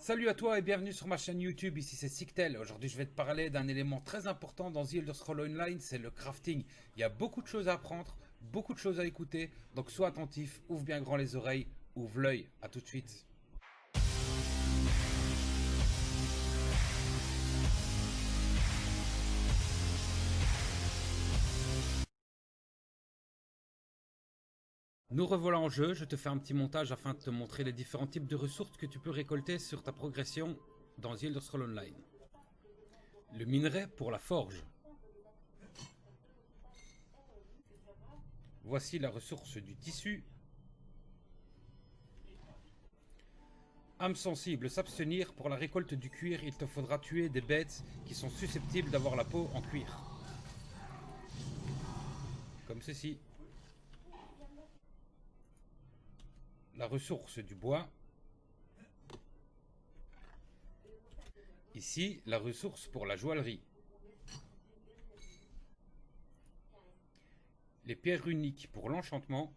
Salut à toi et bienvenue sur ma chaîne YouTube, ici c'est Sictel. Aujourd'hui je vais te parler d'un élément très important dans The Elder Scrolls Online, c'est le crafting. Il y a beaucoup de choses à apprendre, beaucoup de choses à écouter, donc sois attentif, ouvre bien grand les oreilles, ouvre l'œil, à tout de suite. Nous revoilà en jeu, je te fais un petit montage afin de te montrer les différents types de ressources que tu peux récolter sur ta progression dans The Elder Scrolls Online. Le minerai pour la forge. Voici la ressource du tissu. Âme sensible, s'abstenir. Pour la récolte du cuir, il te faudra tuer des bêtes qui sont susceptibles d'avoir la peau en cuir. Comme ceci. La ressource du bois. Ici, la ressource pour la joaillerie. Les pierres uniques pour l'enchantement.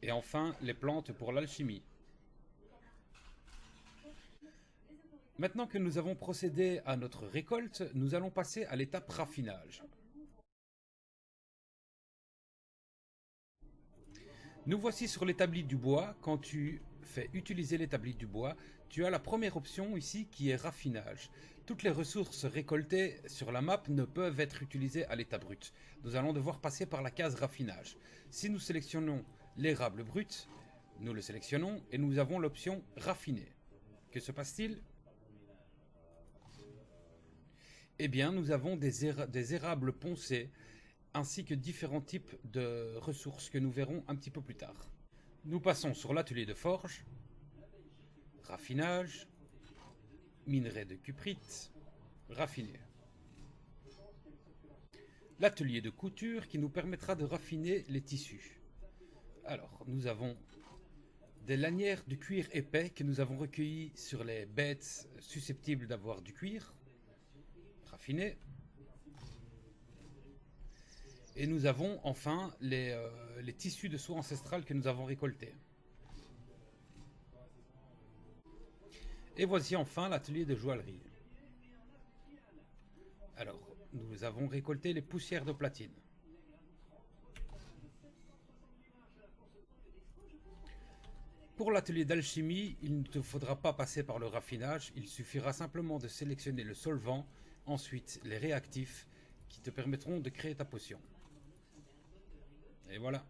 Et enfin, les plantes pour l'alchimie. Maintenant que nous avons procédé à notre récolte, nous allons passer à l'étape raffinage. Nous voici sur l'établi du bois. Quand tu fais utiliser l'établi du bois, tu as la première option ici qui est raffinage. Toutes les ressources récoltées sur la map ne peuvent être utilisées à l'état brut. Nous allons devoir passer par la case raffinage. Si nous sélectionnons l'érable brut, nous le sélectionnons et nous avons l'option raffiner. Que se passe-t-il? Eh bien, nous avons des érables poncés ainsi que différents types de ressources que nous verrons un petit peu plus tard. Nous passons sur l'atelier de forge, raffinage, minerai de cuprite, raffiner. L'atelier de couture qui nous permettra de raffiner les tissus. Alors, nous avons des lanières de cuir épais que nous avons recueillies sur les bêtes susceptibles d'avoir du cuir, raffiné. Et nous avons enfin les tissus de soie ancestrale que nous avons récoltés. Et voici enfin l'atelier de joaillerie. Alors, nous avons récolté les poussières de platine. Pour l'atelier d'alchimie, il ne te faudra pas passer par le raffinage, il suffira simplement de sélectionner le solvant, ensuite les réactifs qui te permettront de créer ta potion. Et voilà.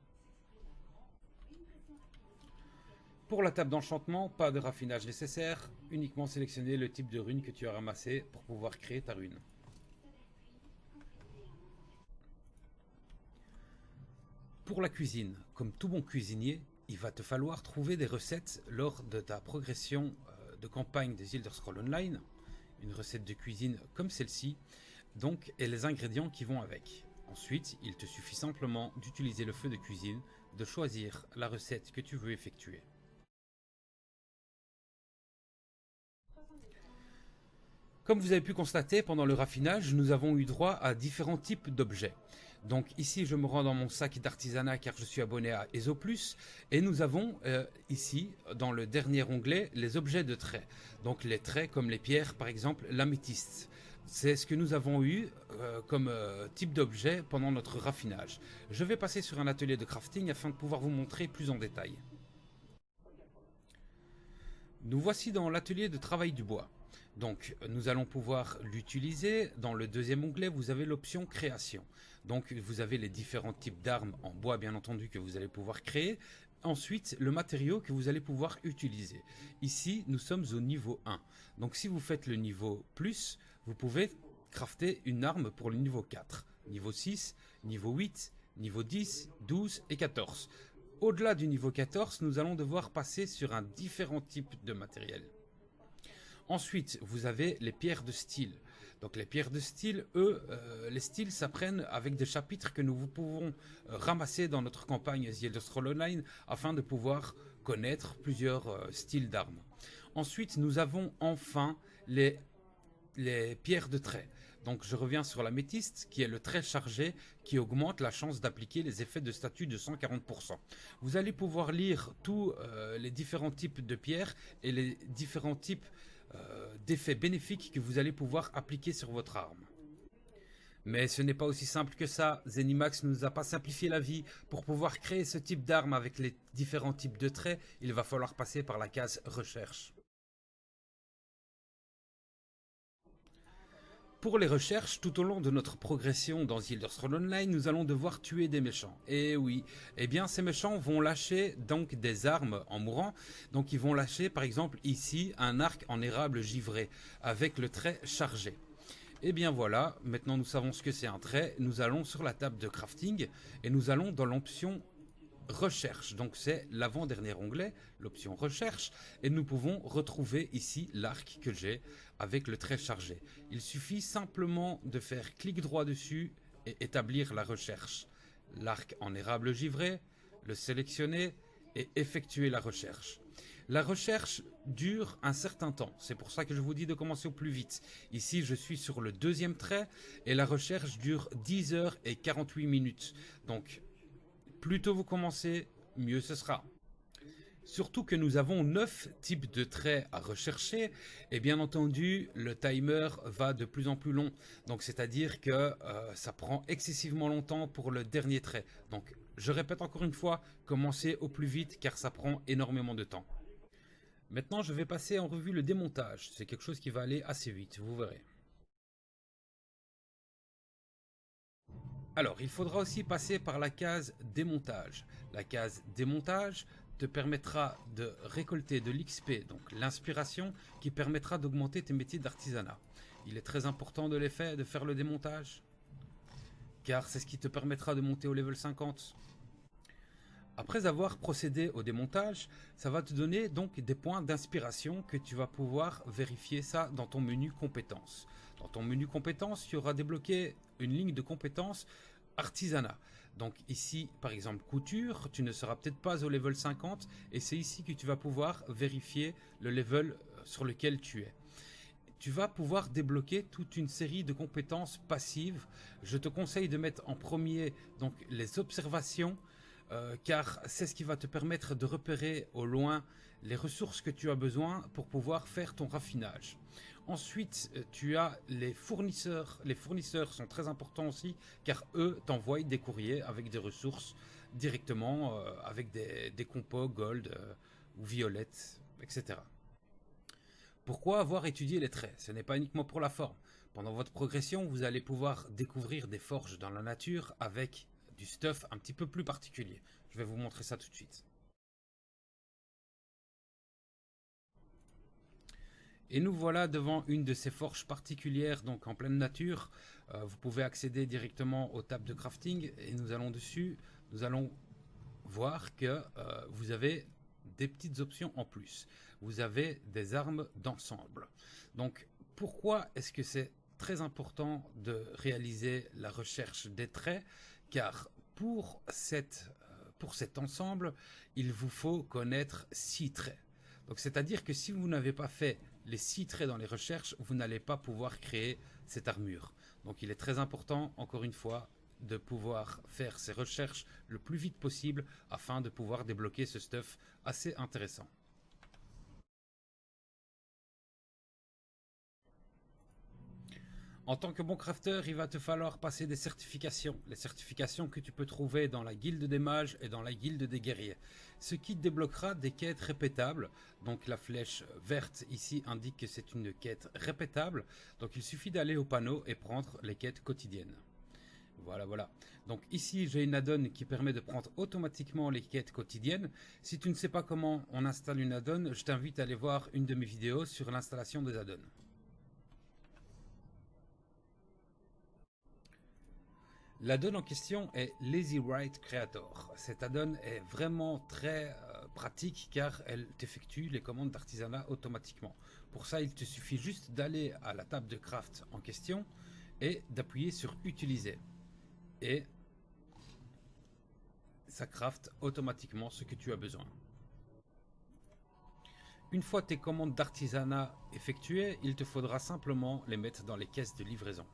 Pour la table d'enchantement, pas de raffinage nécessaire, uniquement sélectionner le type de rune que tu as ramassé pour pouvoir créer ta rune. Pour la cuisine, comme tout bon cuisinier, il va te falloir trouver des recettes lors de ta progression de campagne des Elder Scrolls Online, une recette de cuisine comme celle-ci, donc, et les ingrédients qui vont avec. Ensuite, il te suffit simplement d'utiliser le feu de cuisine, de choisir la recette que tu veux effectuer. Comme vous avez pu constater, pendant le raffinage, nous avons eu droit à différents types d'objets. Donc ici, je me rends dans mon sac d'artisanat car je suis abonné à EzoPlus. Et nous avons ici, dans le dernier onglet, les objets de trait. Donc les traits comme les pierres, par exemple l'améthyste. C'est ce que nous avons eu comme type d'objet pendant notre raffinage. Je vais passer sur un atelier de crafting afin de pouvoir vous montrer plus en détail. Nous voici dans l'atelier de travail du bois. Donc nous allons pouvoir l'utiliser. Dans le deuxième onglet, vous avez l'option création. Donc vous avez les différents types d'armes en bois bien entendu que vous allez pouvoir créer. Ensuite, le matériau que vous allez pouvoir utiliser. Ici, nous sommes au niveau 1. Donc si vous faites le niveau plus, vous pouvez crafter une arme pour le niveau 4. Niveau 6, niveau 8, niveau 10, 12 et 14. Au-delà du niveau 14, nous allons devoir passer sur un différent type de matériel. Ensuite, vous avez les pierres de style. Donc les pierres de style, les styles s'apprennent avec des chapitres que nous pouvons ramasser dans notre campagne The Elder Scrolls Online afin de pouvoir connaître plusieurs styles d'armes. Ensuite, nous avons enfin les pierres de trait. Donc je reviens sur l'améthyste qui est le trait chargé qui augmente la chance d'appliquer les effets de statut de 140%. Vous allez pouvoir lire tous les différents types de pierres et les différents types d'effets bénéfiques que vous allez pouvoir appliquer sur votre arme. Mais ce n'est pas aussi simple que ça. Zenimax ne nous a pas simplifié la vie. Pour pouvoir créer ce type d'arme avec les différents types de traits, il va falloir passer par la case recherche. Pour les recherches, tout au long de notre progression dans The Elder Scrolls Online, nous allons devoir tuer des méchants. Et oui, eh bien ces méchants vont lâcher donc des armes en mourant. Donc ils vont lâcher par exemple ici un arc en érable givré avec le trait chargé. Et bien voilà, maintenant nous savons ce que c'est un trait, nous allons sur la table de crafting et nous allons dans l'option recherche. Donc c'est l'avant-dernier onglet, l'option recherche, et nous pouvons retrouver ici l'arc que j'ai avec le trait chargé. Il suffit simplement de faire clic droit dessus et établir la recherche. L'arc en érable givré, le sélectionner et effectuer la recherche. La recherche dure un certain temps, c'est pour ça que je vous dis de commencer au plus vite. Ici je suis sur le deuxième trait et la recherche dure 10 heures et 48 minutes. Donc plus tôt vous commencez, mieux ce sera. Surtout que nous avons 9 types de traits à rechercher et bien entendu le timer va de plus en plus long. Donc c'est-à-dire que ça prend excessivement longtemps pour le dernier trait. Donc je répète encore une fois, commencez au plus vite car ça prend énormément de temps. Maintenant, je vais passer en revue le démontage. C'est quelque chose qui va aller assez vite, vous verrez. Alors, il faudra aussi passer par la case démontage. La case démontage te permettra de récolter de l'XP, donc l'inspiration, qui permettra d'augmenter tes métiers d'artisanat. Il est très important de faire le démontage, car c'est ce qui te permettra de monter au level 50. Après avoir procédé au démontage, ça va te donner donc des points d'inspiration que tu vas pouvoir vérifier ça dans ton menu compétences. Dans ton menu compétences, tu auras débloqué une ligne de compétences artisanat. Donc ici, par exemple, couture, tu ne seras peut-être pas au level 50 et c'est ici que tu vas pouvoir vérifier le level sur lequel tu es. Tu vas pouvoir débloquer toute une série de compétences passives. Je te conseille de mettre en premier donc les observations, car c'est ce qui va te permettre de repérer au loin les ressources que tu as besoin pour pouvoir faire ton raffinage. Ensuite, tu as les fournisseurs. Les fournisseurs sont très importants aussi, car eux t'envoient des courriers avec des ressources directement, avec des compos gold ou violettes, etc. Pourquoi avoir étudié les traits? Ce n'est pas uniquement pour la forme. Pendant votre progression, vous allez pouvoir découvrir des forges dans la nature avec du stuff un petit peu plus particulier. Je vais vous montrer ça tout de suite. Et nous voilà devant une de ces forges particulières, donc en pleine nature. Vous pouvez accéder directement aux tables de crafting et nous allons dessus. Nous allons voir que vous avez des petites options en plus. Vous avez des armes d'ensemble. Donc pourquoi est-ce que c'est très important de réaliser la recherche des traits? Car pour cet ensemble, il vous faut connaître 6 traits. Donc c'est-à-dire que si vous n'avez pas fait les 6 traits dans les recherches, vous n'allez pas pouvoir créer cette armure. Donc il est très important, encore une fois, de pouvoir faire ces recherches le plus vite possible afin de pouvoir débloquer ce stuff assez intéressant. En tant que bon crafter, il va te falloir passer des certifications. Les certifications que tu peux trouver dans la guilde des mages et dans la guilde des guerriers. Ce qui débloquera des quêtes répétables. Donc la flèche verte ici indique que c'est une quête répétable. Donc il suffit d'aller au panneau et prendre les quêtes quotidiennes. Voilà. Donc ici, j'ai une add-on qui permet de prendre automatiquement les quêtes quotidiennes. Si tu ne sais pas comment on installe une add-on, je t'invite à aller voir une de mes vidéos sur l'installation des add-ons. L'add-on en question est Lazy Write Creator. Cette add-on est vraiment très pratique car elle t'effectue les commandes d'artisanat automatiquement. Pour ça, il te suffit juste d'aller à la table de craft en question et d'appuyer sur Utiliser. Et ça craft automatiquement ce que tu as besoin. Une fois tes commandes d'artisanat effectuées, il te faudra simplement les mettre dans les caisses de livraison.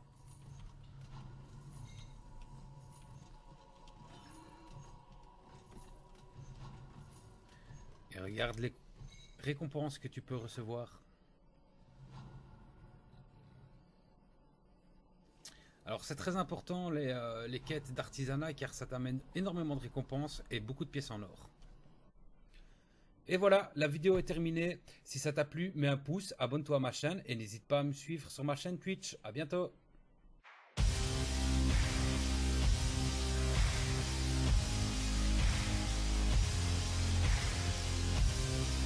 Et regarde les récompenses que tu peux recevoir. Alors c'est très important les quêtes d'artisanat car ça t'amène énormément de récompenses et beaucoup de pièces en or. Et voilà, la vidéo est terminée. Si ça t'a plu, mets un pouce, abonne-toi à ma chaîne et n'hésite pas à me suivre sur ma chaîne Twitch. À bientôt.